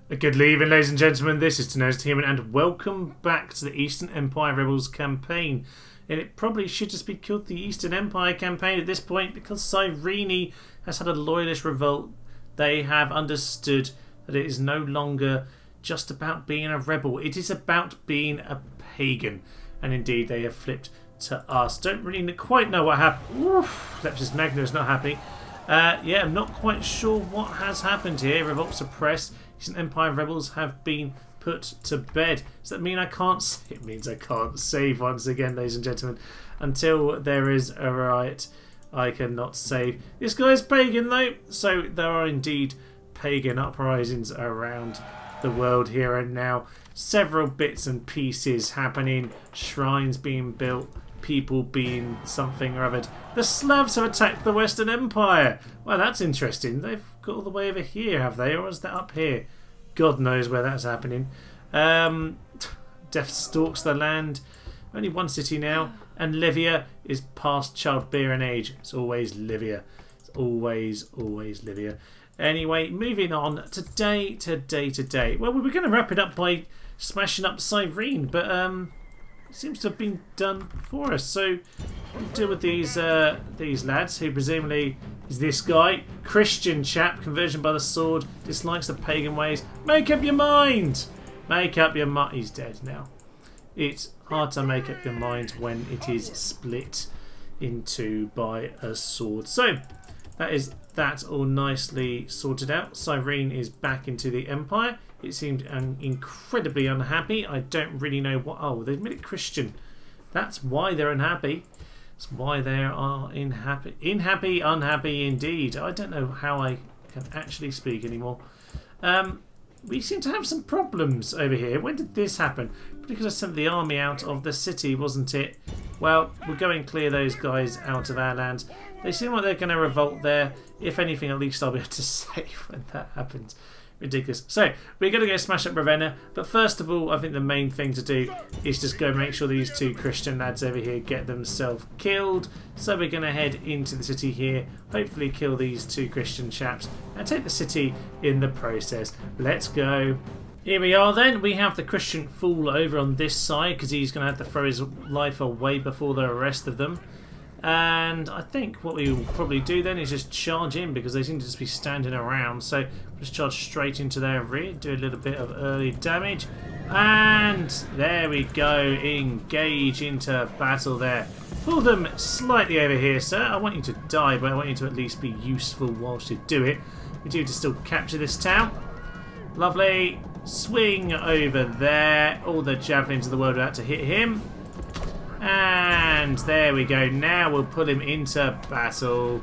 Good evening, ladies and gentlemen. This is Tenacious Human, and welcome back to the Eastern Empire Rebels campaign. And it probably should just be called the Eastern Empire campaign at this point because Cyrene has had a loyalist revolt. They have understood that it is no longer just about being a rebel. It is about being a pagan. And indeed, they have flipped to us. Don't really quite know what happened. Oof, Leptis Magna is not happy. Yeah, I'm not quite sure what has happened here. Revolt suppressed. Eastern Empire rebels have been put to bed. Does that mean I can't save? It means I can't save once again, ladies and gentlemen. Until there is a riot, I cannot save. This guy's pagan though, so there are indeed pagan uprisings around the world here and now. Several bits and pieces happening. Shrines being built. People being something or other. The Slavs have attacked the Western Empire. Well, that's interesting. They've got all the way over here, have they? Or is that up here? God knows where that's happening. Death stalks the land. Only one city now. And Livia is past childbearing age. It's always Livia. It's always Livia. Anyway, moving on. Today. Well, we were going to wrap it up by smashing up Cyrene, but it seems to have been done for us. So we'll deal with these lads, who presumably is this guy, Christian chap, conversion by the sword, dislikes the pagan ways. Make up your mind. Make up your mind. He's dead now. It's hard to make up your mind when it is split into by a sword. So that is that all nicely sorted out. Cyrene is back into the Empire. It seemed incredibly unhappy. I don't really know what... Oh, they've made it Christian. That's why they're unhappy. That's why they are unhappy indeed. I don't know how I can actually speak anymore. We seem to have some problems over here. When did this happen? Because I sent the army out of the city, wasn't it? Well, we'll go and clear those guys out of our land. They seem like they're going to revolt there. If anything, at least I'll be able to save when that happens. Ridiculous. So, we're going to go smash up Ravenna, but first of all, I think the main thing to do is just go make sure these two Christian lads over here get themselves killed. So we're going to head into the city here, hopefully kill these two Christian chaps, and take the city in the process. Let's go. Here we are then. We have the Christian fool over on this side, because he's going to have to throw his life away before the rest of them. And I think what we will probably do then is just charge in, because they seem to just be standing around. So we'll just charge straight into their rear, do a little bit of early damage, and there we go. Engage into battle there. Pull them slightly over here, sir. I want you to die, but I want you to at least be useful whilst you do it. We do to still capture this town. Lovely. Swing over there. All the javelins of the world are out to hit him. And there we go. Now we'll put him into battle.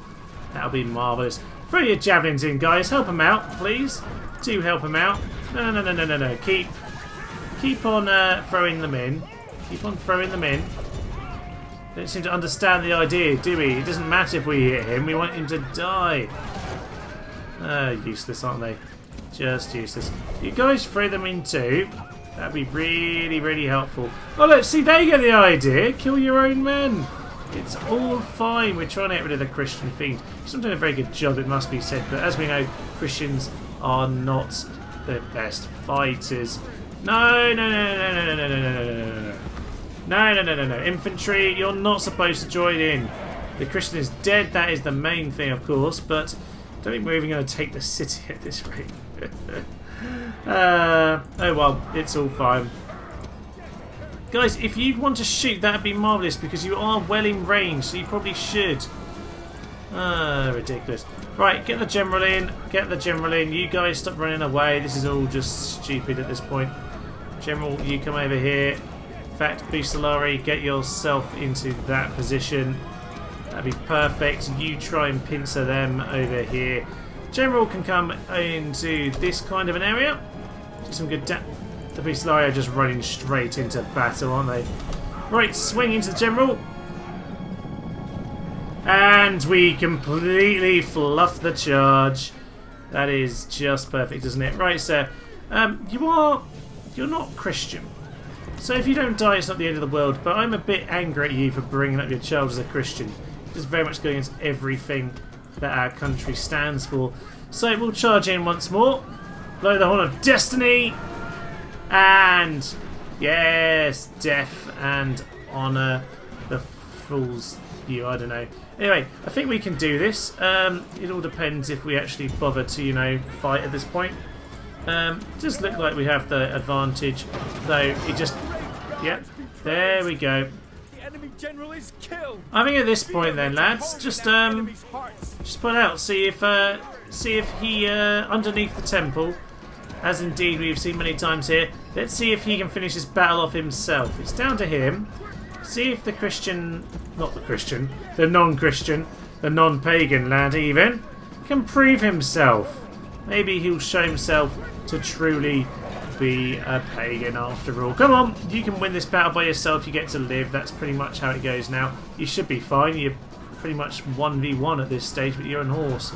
That'll be marvellous. Throw your javelins in, guys. Help him out, please. Do help him out. No. Keep on throwing them in. Keep on throwing them in. Don't seem to understand the idea, do we? It doesn't matter if we hit him. We want him to die. Useless, aren't they? Just useless. You guys throw them in too. That'd be really helpful. Oh look, see, there you get the idea. Kill your own men. It's all fine. We're trying to get rid of the Christian fiend. He's not doing a very good job, it must be said. But as we know, Christians are not the best fighters. No. Infantry, you're not supposed to join in. The Christian is dead. That is the main thing, of course. But I don't think we're even going to take the city at this rate. Oh well, it's all fine. Guys, if you want to shoot, that'd be marvellous, because you are well in range, so you probably should. Ridiculous. Right, get the general in. Get the general in. You guys stop running away. This is all just stupid at this point. General, you come over here. In fact, Busolari, get yourself into that position. That'd be perfect. You try and pincer them over here. General can come into this kind of an area. Do some good The Busolari are just running straight into battle, aren't they? Right, swing into the General. And we completely fluff the charge. That is just perfect, isn't it? Right, sir. You're not Christian. So if you don't die, it's not the end of the world. But I'm a bit angry at you for bringing up your child as a Christian. It's very much going against everything that our country stands for. So we'll charge in once more. Blow the horn of destiny. And yes, death and honour befalls you. I don't know. Anyway, I think we can do this. It all depends if we actually bother to, you know, fight at this point. Just look like we have the advantage, though. It just, yep, there we go. The enemy general is killed. I think at this point, then, lads, just put out, see if he underneath the temple, as indeed we've seen many times here. Let's see if he can finish this battle off himself. It's down to him. See if the Christian, not the Christian, the non-Christian, the non-pagan lad even, can prove himself. Maybe he'll show himself to truly be a pagan after all. Come on, you can win this battle by yourself. You get to live. That's pretty much how it goes now. You should be fine. You're pretty much 1v1 at this stage with your own horse.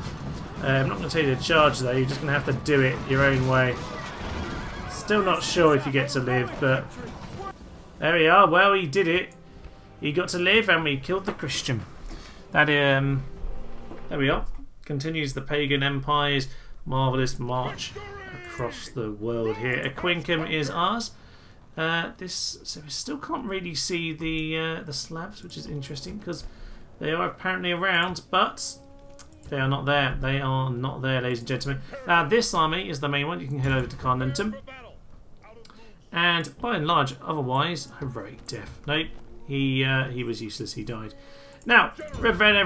I'm not going to tell you to charge though. You're just going to have to do it your own way. Still not sure if you get to live, but there we are. Well, he did it. He got to live, and we killed the Christian. That there we are. Continues the pagan empire's marvellous march across the world here. Aquincum is ours. So we still can't really see the Slavs, which is interesting because they are apparently around, but they are not there. They are not there, ladies and gentlemen. Now this army is the main one. You can head over to Carnuntum, and by and large, otherwise, heroic death. Nope, he was useless. He died. Now Ravenna.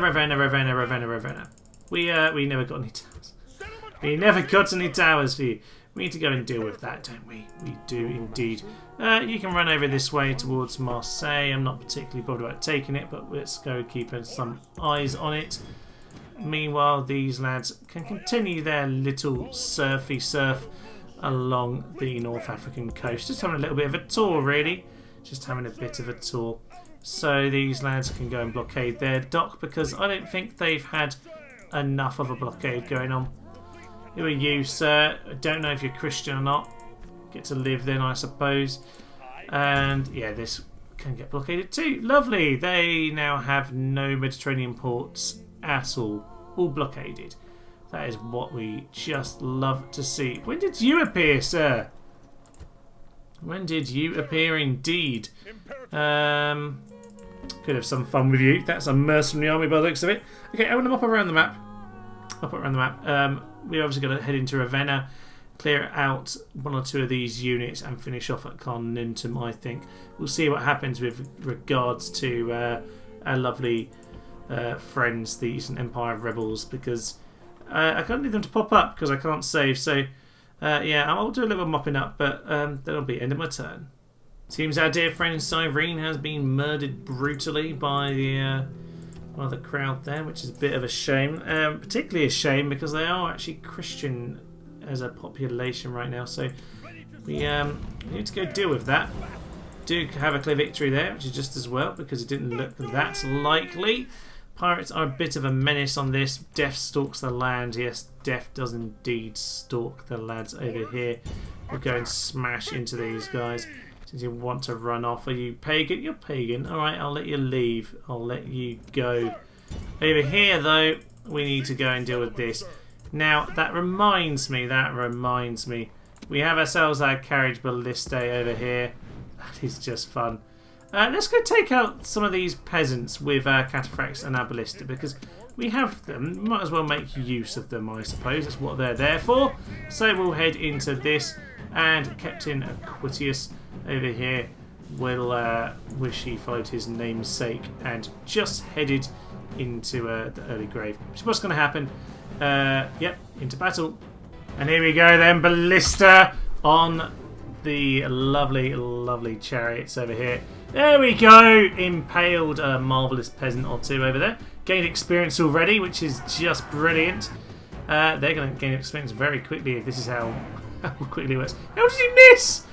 We never got any towers. We never got any towers for you. We need to go and deal with that, don't we? We do indeed. You can run over this way towards Marseille. I'm not particularly bothered about taking it, but let's go keep some eyes on it. Meanwhile, these lads can continue their little surf along the North African coast. Just having a little bit of a tour, really. Just having a bit of a tour. So these lads can go and blockade their dock, because I don't think they've had enough of a blockade going on. Who are you, sir? I don't know if you're Christian or not. Get to live then, I suppose. And yeah, this can get blockaded too. Lovely. They now have no Mediterranean ports at all. All blockaded. That is what we just love to see. When did you appear, sir? When did you appear indeed? Could have some fun with you. That's a mercenary army by the looks of it. Okay, I want to up around the map. We're obviously going to head into Ravenna, clear out one or two of these units, and finish off at Carnuntum, I think. We'll see what happens with regards to our lovely friends, the Eastern Empire rebels, because I can't need them to pop up because I can't save. So, yeah, I'll do a little mopping up, but that'll be the end of my turn. Seems our dear friend Cyrene has been murdered brutally by the crowd there, which is a bit of a shame. Particularly a shame because they are actually Christian as a population right now. So we need to go deal with that. Do have a clear victory there, which is just as well because it didn't look that likely. Pirates are a bit of a menace on this. Death stalks the land. Yes, Death does indeed stalk the lads over here. We'll go and smash into these guys. Since you want to run off. Are you pagan? You're pagan. Alright, I'll let you leave. I'll let you go. Over here, though, we need to go and deal with this. Now, that reminds me. We have ourselves our carriage ballista over here. That is just fun. Let's go take out some of these peasants with our cataphracts and our ballista, because we have them. We might as well make use of them, I suppose. That's what they're there for. So we'll head into this, and Captain Aquitius over here will wish he followed his namesake and just headed into the early grave. Which is what's going to happen. Yep, into battle. And here we go then, ballista on the lovely, lovely chariots over here. There we go! Impaled a marvellous peasant or two over there. Gained experience already, which is just brilliant. They're going to gain experience very quickly if this is how quickly it works. How did you miss?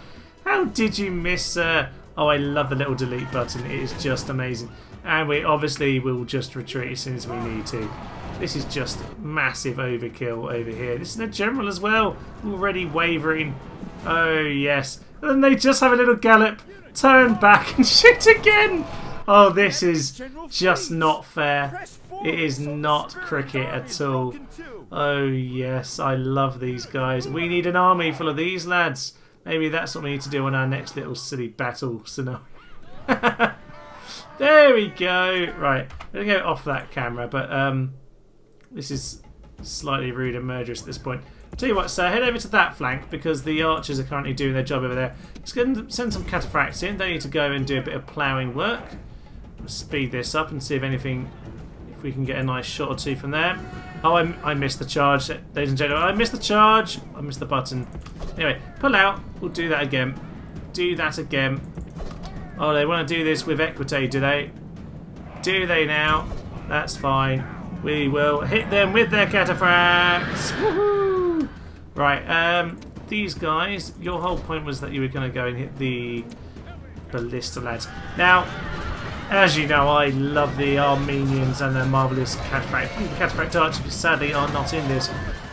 How did you miss, sir? Oh, I love the little delete button. It is just amazing. And we obviously will just retreat as soon as we need to. This is just massive overkill over here. This is the general as well. Already wavering. Oh, yes. And then they just have a little gallop, turn back and shoot again. Oh, this is just not fair. It is not cricket at all. Oh yes, I love these guys. We need an army full of these lads. Maybe that's what we need to do on our next little silly battle scenario. There we go. Right, I'm going to go off that camera, but this is slightly rude and murderous at this point. Tell you what, sir, head over to that flank because the archers are currently doing their job over there. Let's go and send some cataphracts in. They need to go and do a bit of ploughing work. Let's speed this up and see if we can get a nice shot or two from there. Oh, I missed the charge, ladies and gentlemen. I missed the charge. I missed the button. Anyway, pull out. We'll do that again. Do that again. Oh, they want to do this with equite, do they? Do they now? That's fine. We will hit them with their cataphracts. Woohoo! Right, these guys, your whole point was that you were going to go and hit the ballista lads. Now, as you know, I love the Armenians and their marvellous cataphract archers, sadly are not in this.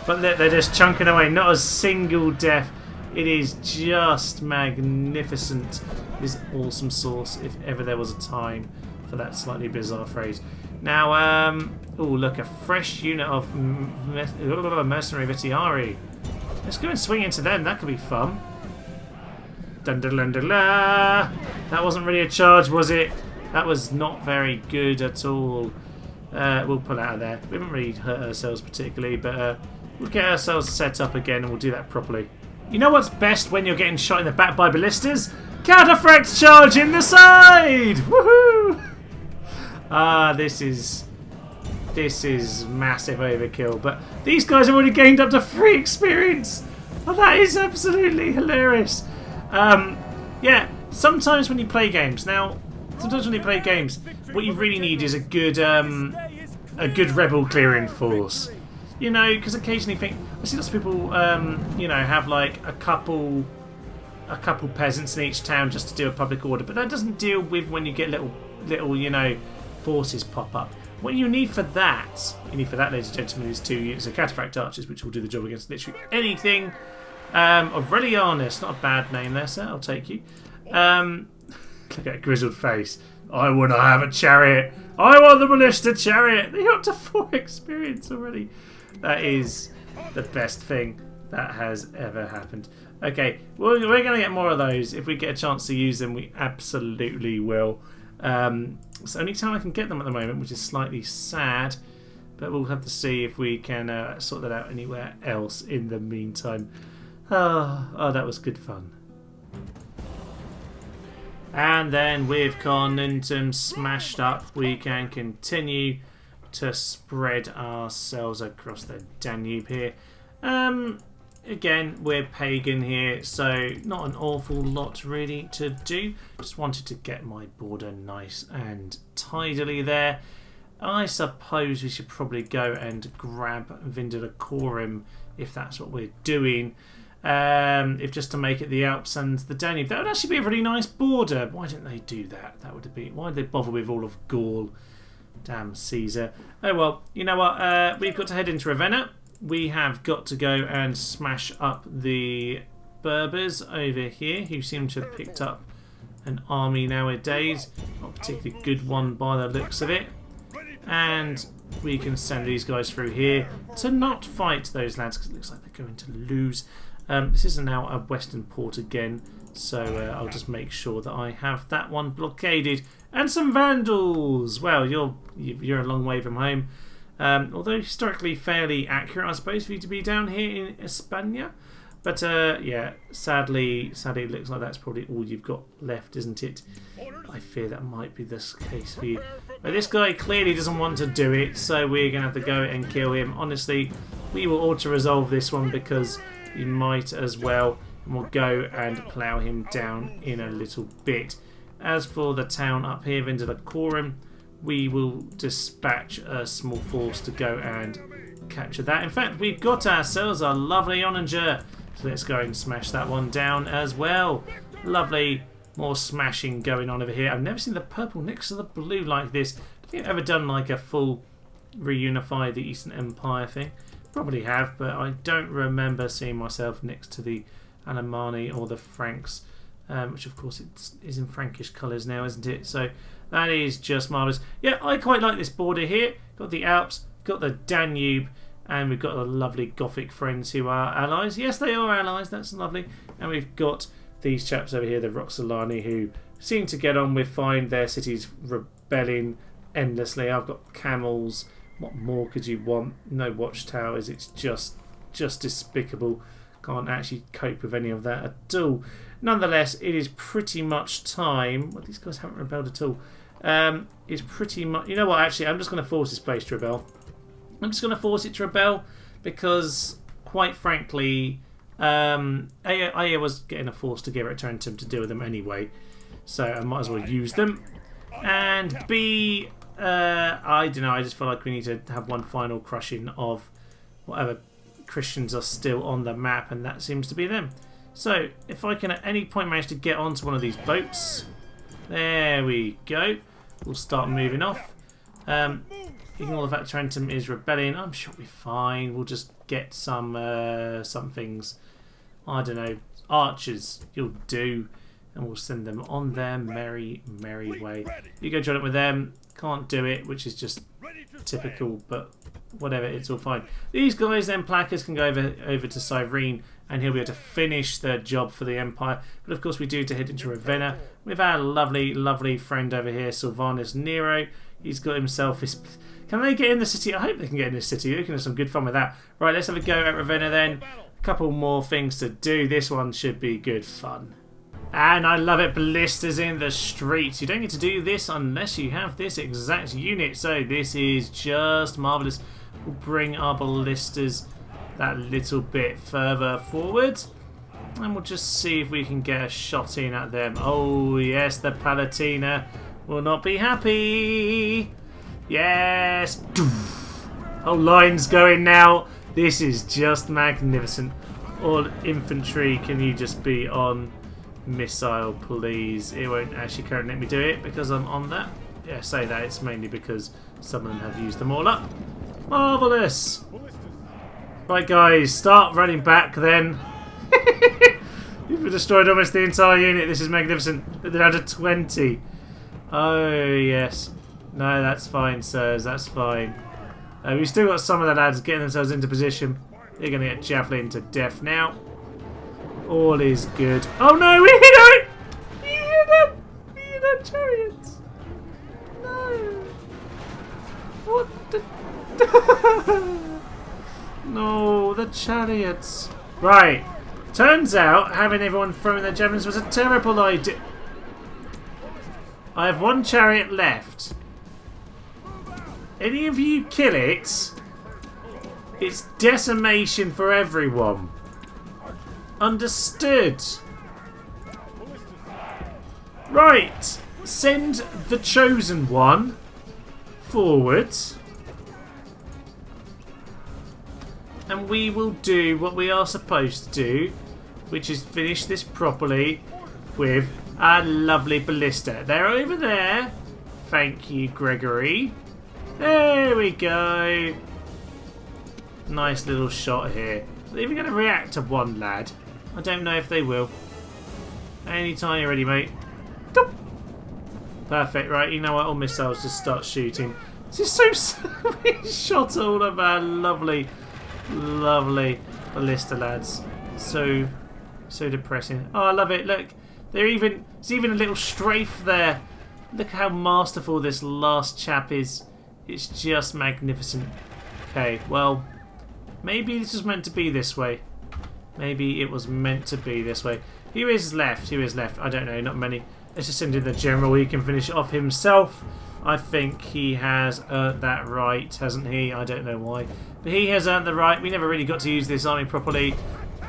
But they're just chunking away, not a single death. It is just magnificent. It is awesome sauce, if ever there was a time for that slightly bizarre phrase. Now, oh look, a fresh unit of mercenary Vitiari. Let's go and swing into them, that could be fun. Dun dun dun dun la. That wasn't really a charge, was it? That was not very good at all. We'll pull out of there. We haven't really hurt ourselves particularly, but we'll get ourselves set up again and we'll do that properly. You know what's best when you're getting shot in the back by ballistas? Cataphract charge in the side! Woohoo! Ah, this is massive overkill. But these guys have already gained up to 3 experience. Oh, that is absolutely hilarious. Yeah, sometimes when you play games, what you really need is a good rebel clearing force. You know, because occasionally I see lots of people, you know, have like a couple peasants in each town just to do a public order, but that doesn't deal with when you get little, you know, forces pop up. What you need for that, ladies and gentlemen, is 2 units of cataphract archers, which will do the job against literally anything. Aurelianus, not a bad name there, sir. I'll take you. Look at that grizzled face. I want to have a chariot. I want the ballista chariot. They're up to 4 experience already. That is the best thing that has ever happened. Okay, well, we're going to get more of those. If we get a chance to use them, we absolutely will. It's the only time I can get them at the moment, which is slightly sad. But we'll have to see if we can sort that out anywhere else in the meantime. Oh, that was good fun. And then with Carnuntum smashed up, we can continue to spread ourselves across the Danube here. Again, we're pagan here, so not an awful lot really to do. Just wanted to get my border nice and tidily there. I suppose we should probably go and grab Vindelicorum if that's what we're doing. If just to make it the Alps and the Danube. That would actually be a really nice border. Why didn't they do that? That would be. Why did they bother with all of Gaul? Damn Caesar. Oh well, you know what? We've got to head into Ravenna. We have got to go and smash up the Berbers over here, who seem to have picked up an army nowadays. Not a particularly good one by the looks of it. And we can send these guys through here to not fight those lads, because it looks like they're going to lose. This is now a western port again, so I'll just make sure that I have that one blockaded. And some Vandals! Well, you're a long way from home. Although historically fairly accurate, I suppose, for you to be down here in España. But yeah, sadly it looks like that's probably all you've got left, isn't it? I fear that might be the case for you. But this guy clearly doesn't want to do it, so we're going to have to go and kill him. Honestly, we will auto-resolve this one because you might as well. And we'll go and plough him down in a little bit. As for the town up here, Vindelicorum, we will dispatch a small force to go and capture that. In fact, we've got ourselves a lovely onager. So let's go and smash that one down as well. Lovely, more smashing going on over here. I've never seen the purple next to the blue like this. I think I've ever done like a full reunify the Eastern Empire thing. Probably have, but I don't remember seeing myself next to the Alemanni or the Franks, which of course it is in Frankish colours now, isn't it? So That is just marvellous. Yeah, I quite like this border here. Got the Alps, got the Danube, and we've got the lovely Gothic friends who are allies. Yes, they are allies. That's lovely. And we've got these chaps over here, the Roxolani, who seem to get on with fine. Their city's rebelling endlessly. I've got camels. What more could you want? No watchtowers. It's just despicable. Can't actually cope with any of that at all. Nonetheless, it is pretty much time. Well, these guys haven't rebelled at all. It's pretty much... You know what, actually, I'm just going to force this place to rebel. I'm just going to force it to rebel because, quite frankly, A was getting a force to give it to Tarentum to deal with them anyway. So I might as well use them. And B, I don't know, I just feel like we need to have one final crushing of whatever Christians are still on the map, and that seems to be them. So, if I can at any point manage to get onto one of these boats, there we go. We'll start moving off. Ignore the fact Tarentum is rebelling. I'm sure we'll be fine. We'll just get some things. I don't know, archers. You'll do, and we'll send them on their merry way. You go join up with them. Can't do it, which is just typical, but whatever, it's all fine. These guys then, Placus, can go over to Cyrene, and he'll be able to finish their job for the Empire. But of course we do to head into Ravenna with our lovely friend over here, Silvanus Nero. He's got himself his... Can they get in the city? I hope they can get in the city. They can have some good fun with that. Right, let's have a go at Ravenna then. A couple more things to do. This one should be good fun. And I love it, Balistas in the streets. You don't get to do this unless you have this exact unit. So this is just marvellous. We'll bring our Balistas that little bit further forward. And we'll just see if we can get a shot in at them. Oh yes, the Palatina will not be happy. Yes. Whole line's going now. This is just magnificent. All infantry, can you just be on missile, please? It won't actually currently let me do it because I'm on that. Yeah, say that. It's mainly because some of them have used them all up. Marvellous. Right, guys, start running back then. You've destroyed almost the entire unit. This is magnificent. They're down to 20. Oh, yes. No, that's fine, sirs. That's fine. We've still got some of the lads getting themselves into position. They're going to get javelined to death now. All is good. Oh no, we hit it! We hit them! We hit our chariots! No! What the... No, the chariots. Right. Turns out having everyone throwing their javelins was a terrible idea. I have one chariot left. Any of you kill it, it's decimation for everyone. Understood. Right. Send the chosen one forward. And we will do what we are supposed to do, which is finish this properly with our lovely ballista. They're over there. Thank you, Gregory. There we go. Nice little shot here. Are they even going to react to one lad? I don't know if they will. Anytime you're ready, mate. Doop. Perfect, right, you know what? All missiles just start shooting. This is so we shot all of our lovely ballista lads. So depressing. Oh, I love it. Look, there's even a little strafe there. Look how masterful this last chap is. It's just magnificent. Okay, well, maybe this was meant to be this way. Maybe it was meant to be this way. Who is left? Who is left? I don't know, not many. Let's just send in the general. He can finish it off himself. I think he has earned that right, hasn't he? I don't know why. But he has earned the right. We never really got to use this army properly.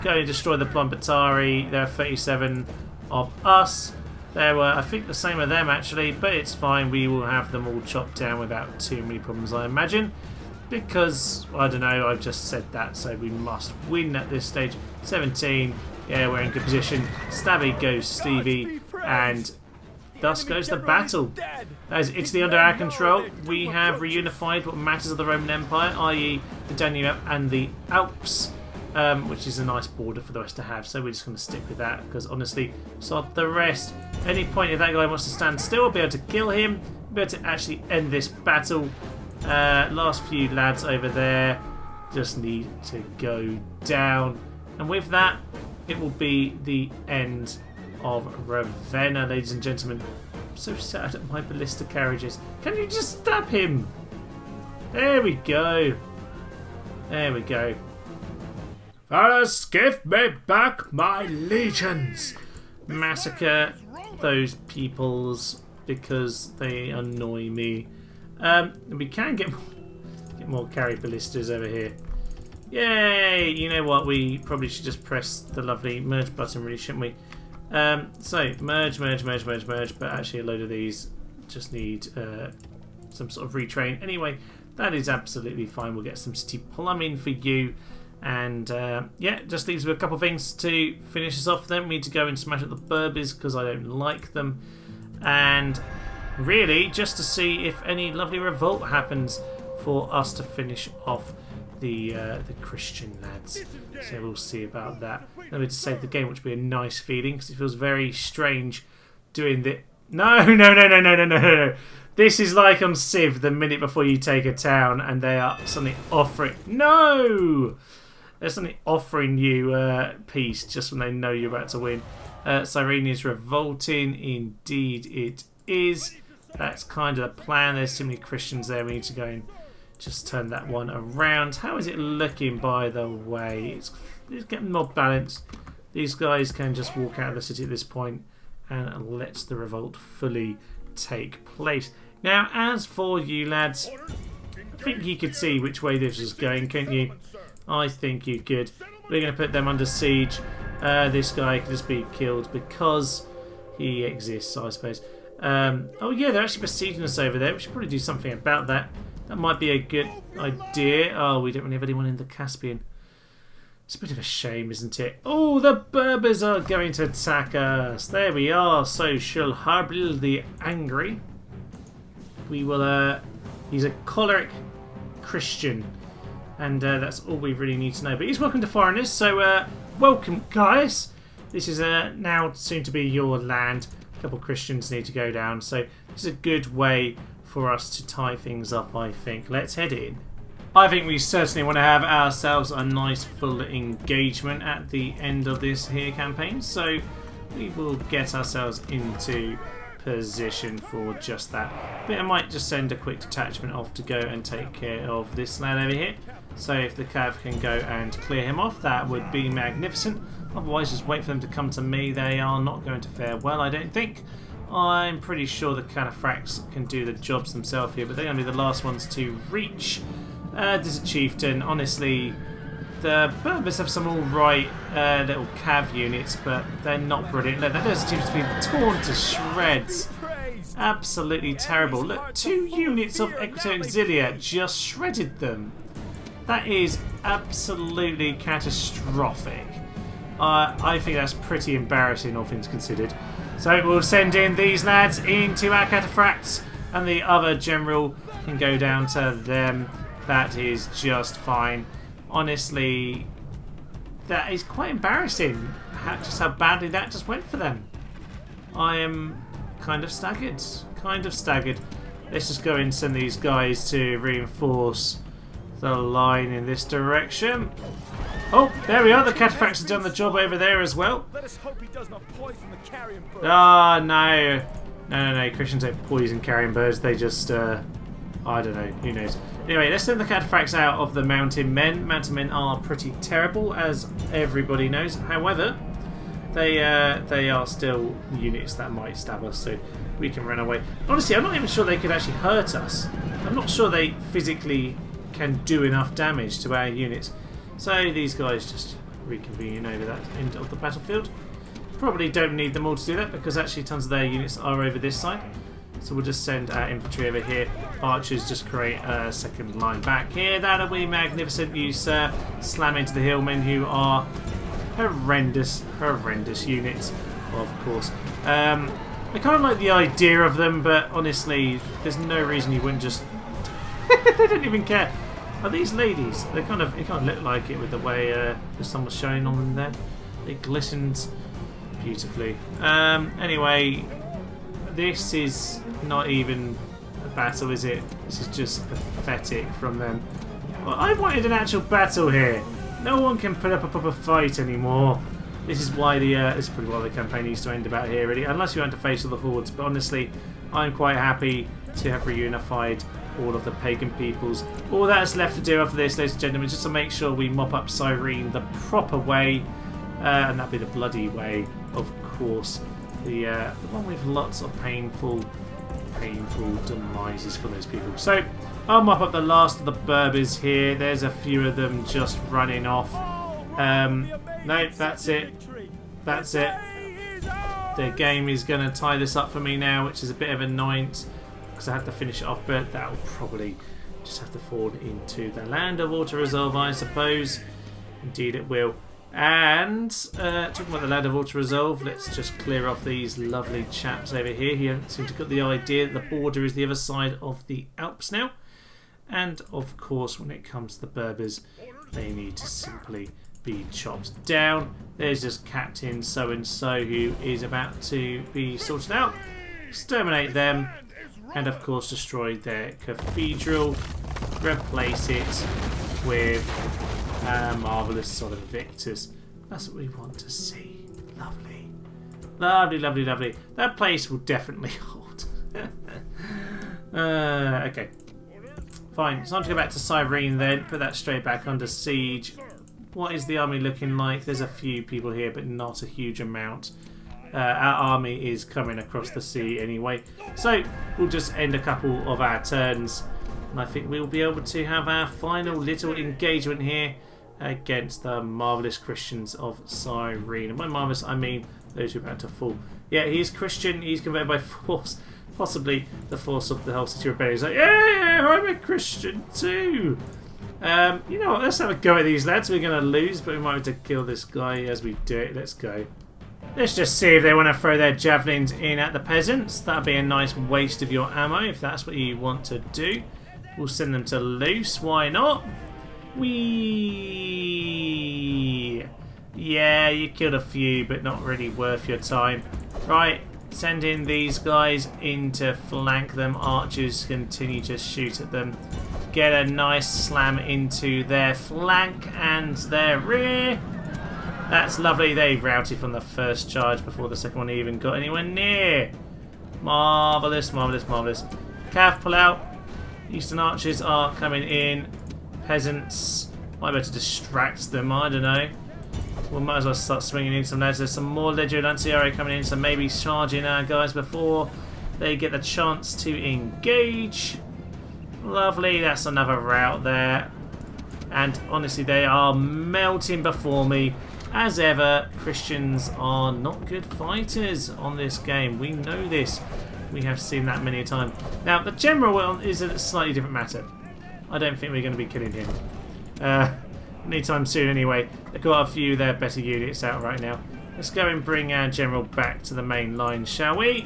Go and destroy the Plumbatari. There are 37 of us. There were, I think, the same of them actually, but it's fine. We will have them all chopped down without too many problems, I imagine. Because, I don't know, I've just said that, so we must win at this stage. 17, yeah, we're in good position. Stabby goes Stevie, and thus goes the battle. As Italy under our control, we have reunified what matters of the Roman Empire, i.e. the Danube and the Alps. which is a nice border for the rest to have. So we're just going to stick with that because honestly, sod the rest. Any point if that guy wants to stand still, I'll be able to kill him. I'll be able to actually end this battle. Last few lads over there just need to go down. And with that, it will be the end of Ravenna, ladies and gentlemen. I'm so sad at my ballista carriages. Can you just stab him? There we go. There we go. Fellas, give me back my legions. Massacre those peoples because they annoy me. We can get more carry ballistas over here. Yay! You know what? We probably should just press the lovely merge button, really, shouldn't we? So merge, but actually a load of these just need some sort of retrain. Anyway, that is absolutely fine. We'll get some city plumbing for you. And yeah, just leaves with a couple of things to finish us off. Then we need to go and smash up the Berbers because I don't like them. And really, just to see if any lovely revolt happens for us to finish off the Christian lads. So we'll see about that. Then we to save the game, which will be a nice feeling because it feels very strange doing the. No. This is like on Civ, the minute before you take a town and they are suddenly offering. No! They're suddenly offering you peace just when they know you're about to win. Cyrene is revolting. Indeed it is. That's kind of the plan. There's too many Christians there. We need to go and just turn that one around. How is it looking, by the way? It's getting more balanced. These guys can just walk out of the city at this point and let the revolt fully take place. Now, as for you lads, I think you could see which way this is going, couldn't you? I think you could. We're going to put them under siege. This guy can just be killed because he exists, I suppose. Oh yeah, they're actually besieging us over there. We should probably do something about that. That might be a good idea. Oh, we don't really have anyone in the Caspian. It's a bit of a shame, isn't it? Oh, the Berbers are going to attack us. There we are. So shall Harbil the Angry. We will. He's a choleric Christian, and that's all we really need to know. But he's welcome to foreigners. So welcome, guys. This is now soon to be your land. A couple of Christians need to go down. So this is a good way for us to tie things up, I think. Let's head in. I think we certainly want to have ourselves a nice full engagement at the end of this here campaign, so we will get ourselves into position for just that. But I might just send a quick detachment off to go and take care of this lad over here. So if the cav can go and clear him off, that would be magnificent. Otherwise, just wait for them to come to me. They are not going to fare well, I don't think. I'm pretty sure the cataphracts can do the jobs themselves here, but they're going to be the last ones to reach. Desert Chieftain, honestly, the Berbers have some alright little cav units, but they're not brilliant. Look, that Desert Chieftain's been torn to shreds. Absolutely terrible. Look, 2 units of Equito Auxilia just shredded them. That is absolutely catastrophic. I think that's pretty embarrassing, all things considered. So we'll send in these lads into our cataphracts, and the other general can go down to them. That is just fine. Honestly, that is quite embarrassing. Just how badly that just went for them. I am kind of staggered. Let's just go and send these guys to reinforce the line in this direction. Oh, there we are. The cataphracts have done the job over there as well. Let us hope he does not poison the carrion birds. Ah, no. No. Christians don't poison carrion birds. They just, I don't know. Who knows? Anyway, let's send the cataphracts out of the mountain men. Mountain men are pretty terrible, as everybody knows. However, they are still units that might stab us, so we can run away. Honestly, I'm not even sure they could actually hurt us. I'm not sure they physically can do enough damage to our units. So these guys just reconvene over that end of the battlefield. Probably don't need them all to do that because actually tons of their units are over this side. So we'll just send our infantry over here. Archers just create a second line back here. That'll be magnificent. You slam into the hillmen who are horrendous units, of course. I kind of like the idea of them, but honestly, there's no reason you wouldn't just... They don't even care. Are these ladies? They kind of look like it with the way the sun was shining on them there. They glistened beautifully. Anyway, this is not even a battle, is it? This is just pathetic from them. Well, I wanted an actual battle here. No one can put up a proper fight anymore. This is why this is probably why the campaign needs to end about here, really. Unless you want to face all the hordes. But honestly, I'm quite happy to have reunified all of the pagan peoples. All that's left to do after this, ladies and gentlemen, is just to make sure we mop up Cyrene the proper way, and that'd be the bloody way, of course. The one with lots of painful demises for those people. So I'll mop up the last of the Berbers here. There's a few of them just running off. No, that's it. That's it. The game is going to tie this up for me now, which is a bit of annoyance because I have to finish it off, but that will probably just have to fall into the land of auto resolve, I suppose. Indeed it will. And talking about the land of auto resolve, let's just clear off these lovely chaps over here. He hasn't seemed to get the idea that the border is the other side of the Alps now. And of course, when it comes to the Berbers, they need to simply be chopped down. There's just Captain so-and-so who is about to be sorted out. Exterminate them. And of course destroy their cathedral. Replace it with marvellous solid victors. That's what we want to see. Lovely. Lovely, lovely, lovely. That place will definitely hold. Okay. Fine. It's time to go back to Cyrene then. Put that straight back under siege. What is the army looking like? There's a few people here, but not a huge amount. Our army is coming across the sea anyway. So we'll just end a couple of our turns. And I think we'll be able to have our final little engagement here against the marvellous Christians of Cyrene. And by marvellous, I mean those who are about to fall. Yeah, he's Christian. He's converted by force. Possibly the force of the whole city rebellion. He's like, yeah, I'm a Christian too. You know what, let's have a go at these lads. We're going to lose, but we might have to kill this guy as we do it. Let's go. Let's just see if they want to throw their javelins in at the peasants. That'd be a nice waste of your ammo if that's what you want to do. We'll send them to loose. Why not? Yeah, you killed a few, but not really worth your time. Right, send in these guys in to flank them. Archers continue to shoot at them. Get a nice slam into their flank and their rear. That's lovely. They routed from the first charge before the second one even got anywhere near. Marvellous, marvellous, marvellous. Cav, pull out. Eastern archers are coming in. Peasants. Might be able to distract them, I don't know. We might as well start swinging in some lads. There's some more Legio Lancieri coming in, so maybe charging our guys before they get the chance to engage. Lovely, that's another rout there. And honestly, they are melting before me. As ever, Christians are not good fighters on this game. We know this. We have seen that many a time. Now, the general is a slightly different matter. I don't think we're going to be killing him. Anytime soon anyway. They've got a few of their better units out right now. Let's go and bring our general back to the main line, shall we?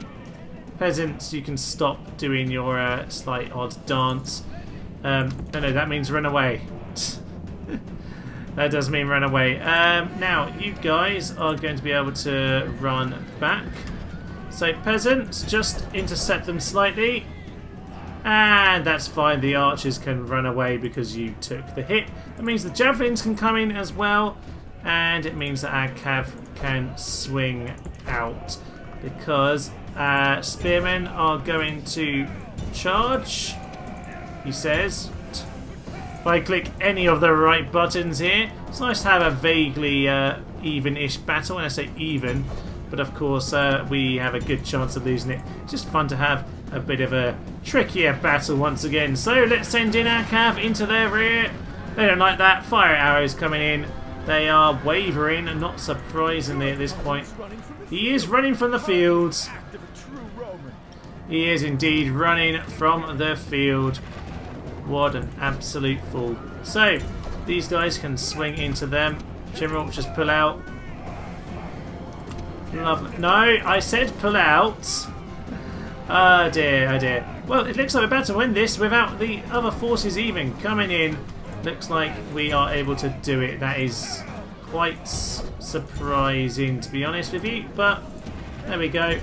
Peasants, you can stop doing your slight odd dance. No, that means run away. That does mean run away. Now, you guys are going to be able to run back. So, peasants, just intercept them slightly. And that's fine. The archers can run away because you took the hit. That means the javelins can come in as well. And it means that our cav can swing out. Because spearmen are going to charge, he says. If I click any of the right buttons here, it's nice to have a vaguely even-ish battle. When I say even, but of course we have a good chance of losing it. It's just fun to have a bit of a trickier battle once again. So let's send in our cav into their rear. They don't like that. Fire arrows coming in. They are wavering, not surprisingly at this point. He is running from the fields. He is indeed running from the field. What an absolute fool. So, these guys can swing into them. General, just pull out. Lovely. No, I said pull out. Oh dear, oh dear. Well, it looks like we're about to win this without the other forces even coming in. Looks like we are able to do it. That is quite surprising, to be honest with you. But there we go.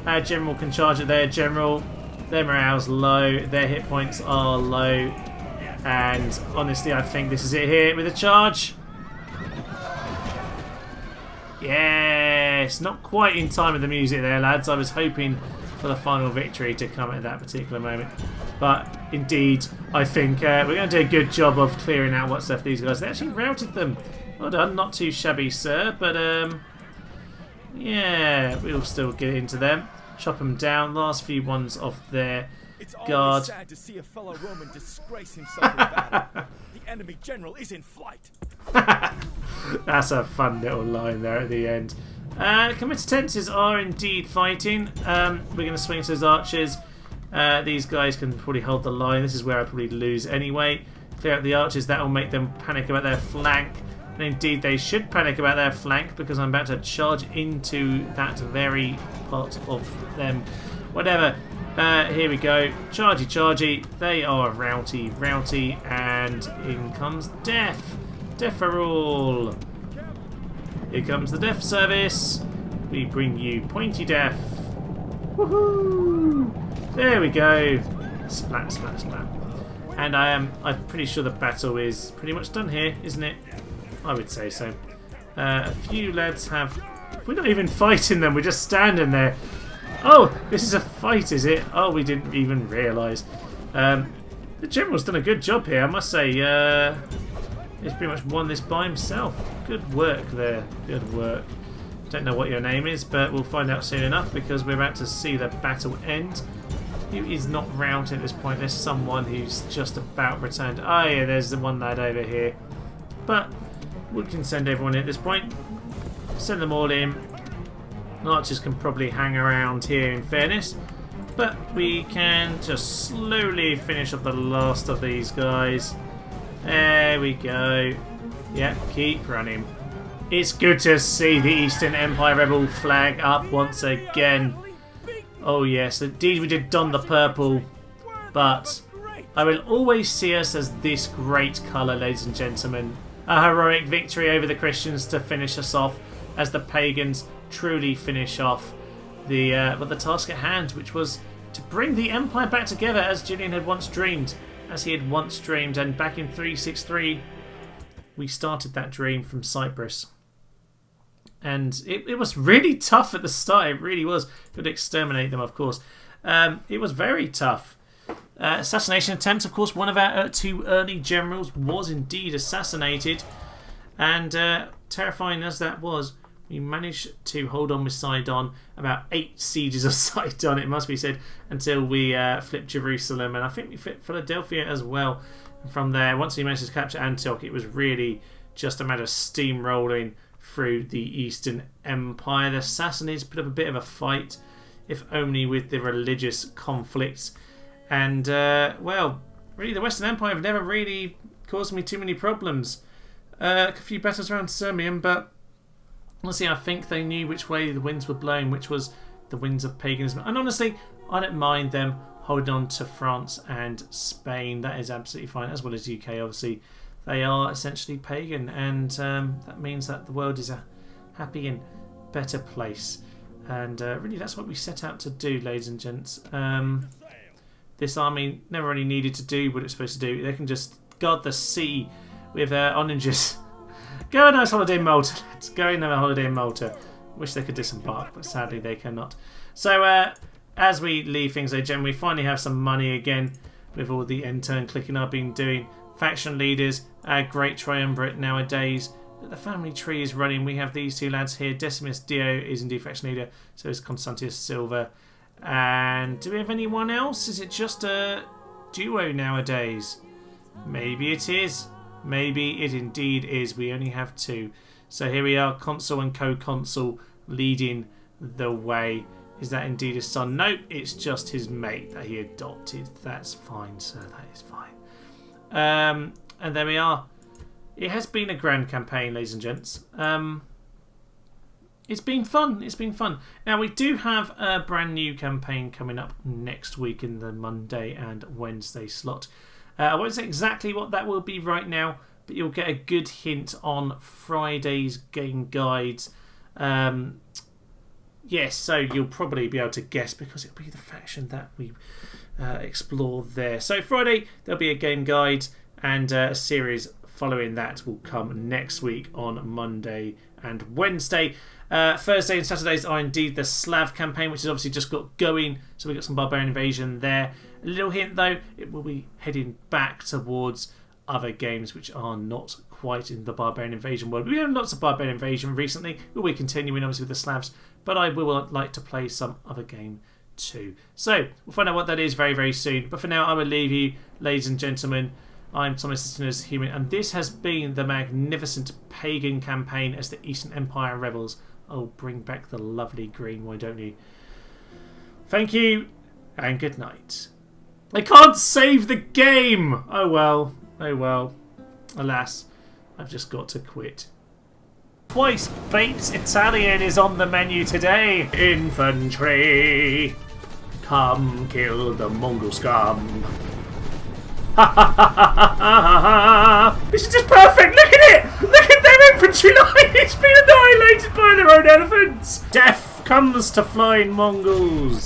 Our General can charge at their General. Their morale's low. Their hit points are low. And honestly, I think this is it here with a charge. Yes! Not quite in time with the music there, lads. I was hoping for the final victory to come at that particular moment. But indeed, I think we're going to do a good job of clearing out what's left of these guys. They actually routed them. Well done. Not too shabby, sir. But yeah, we'll still get into them. Chop them down. Last few ones of their guard. It's sad to see a fellow Roman disgrace himself in battle. The enemy general is in flight. That's a fun little line there at the end. Comitatenses are indeed fighting. We're going to swing to those archers. These guys can probably hold the line. This is where I probably lose anyway. Clear out the archers. That will make them panic about their flank. And indeed they should panic about their flank, because I'm about to charge into that very part of them. Whatever. Here we go. Chargy, chargy. They are routy, and in comes death. Death for all. Here comes the death service. We bring you pointy death. Woohoo! There we go. Splat, splat, splat. And I'm pretty sure the battle is pretty much done here, isn't it? I would say so. A few lads have... We're not even fighting them, we're just standing there. Oh, this is a fight, is it? Oh, we didn't even realise. The General's done a good job here, I must say. He's pretty much won this by himself. Good work there. Good work. Don't know what your name is, but we'll find out soon enough, because we're about to see the battle end. Who is not routed at this point? There's someone who's just about returned. Oh yeah, there's the one lad over here. But we can send everyone in at this point. Send them all in. Archers can probably hang around here, in fairness. But we can just slowly finish off the last of these guys. There we go. Yep, keep running. It's good to see the Eastern Empire Rebel flag up once again. Oh yes, indeed we did don the purple. But I will always see us as this great colour, ladies and gentlemen. A heroic victory over the Christians to finish us off, as the pagans truly finish off the task at hand, which was to bring the Empire back together as Julian had once dreamed. And back in 363 we started that dream from Cyprus. And it was really tough at the start, it really was. Could exterminate them, of course. It was very tough. Assassination attempts, of course. One of our two early generals was indeed assassinated. And terrifying as that was, we managed to hold on with Sidon. About 8 sieges of Sidon, it must be said, until we flipped Jerusalem. And I think we flipped Philadelphia as well. And from there, once we managed to capture Antioch, it was really just a matter of steamrolling through the Eastern Empire. The Sassanids put up a bit of a fight, if only with the religious conflicts. And, well, really the Western Empire have never really caused me too many problems. A few battles around Sirmium, but honestly I think they knew which way the winds were blowing, which was the winds of paganism. And honestly, I don't mind them holding on to France and Spain. That is absolutely fine, as well as UK, obviously. They are essentially pagan, and that means that the world is a happy and better place. And really that's what we set out to do, ladies and gents. This army never really needed to do what it's supposed to do. They can just guard the sea with oranges. Go on a nice holiday in Malta. Let's go and have a holiday in Malta. Wish they could disembark, but sadly they cannot. So as we leave things, we finally have some money again with all the end turn clicking I've been doing. Faction leaders, great triumvirate nowadays. The family tree is running. We have these two lads here. Decimus Dio is indeed faction leader, so is Constantius Silva. And do we have anyone else? Is it just a duo nowadays? Maybe it is. Maybe it indeed is. We only have 2. So here we are, consul and co-consul leading the way. Is that indeed his son? Nope, it's just his mate that he adopted. That's fine, sir. That is fine. And there we are. It has been a grand campaign, ladies and gents. It's been fun. It's been fun. Now, we do have a brand new campaign coming up next week in the Monday and Wednesday slot. I won't say exactly what that will be right now, but you'll get a good hint on Friday's game guides. Yes, so you'll probably be able to guess because it'll be the faction that we explore there. So Friday there'll be a game guide, and a series following that will come next week on Monday and Wednesday. Thursday and Saturdays are indeed the Slav campaign, which has obviously just got going, so we've got some barbarian invasion there. A little hint though, it will be heading back towards other games which are not quite in the barbarian invasion world. We've had lots of barbarian invasion recently. We'll be continuing obviously with the Slavs, but I will like to play some other game too. So we'll find out what that is very, very soon. But for now, I will leave you, ladies and gentlemen. I'm Thomas Listeners Human, and this has been the magnificent Pagan campaign as the Eastern Empire rebels. Oh, bring back the lovely green, why don't you? Thank you, and good night. I can't save the game! Oh well, oh well. Alas, I've just got to quit. Twice baked Italian is on the menu today. Infantry, come kill the Mongol scum. Ha ha ha ha ha ha ha! This is just perfect! Look at it! Look at their infantry line! It's been annihilated by their own elephants! Death comes to flying Mongols!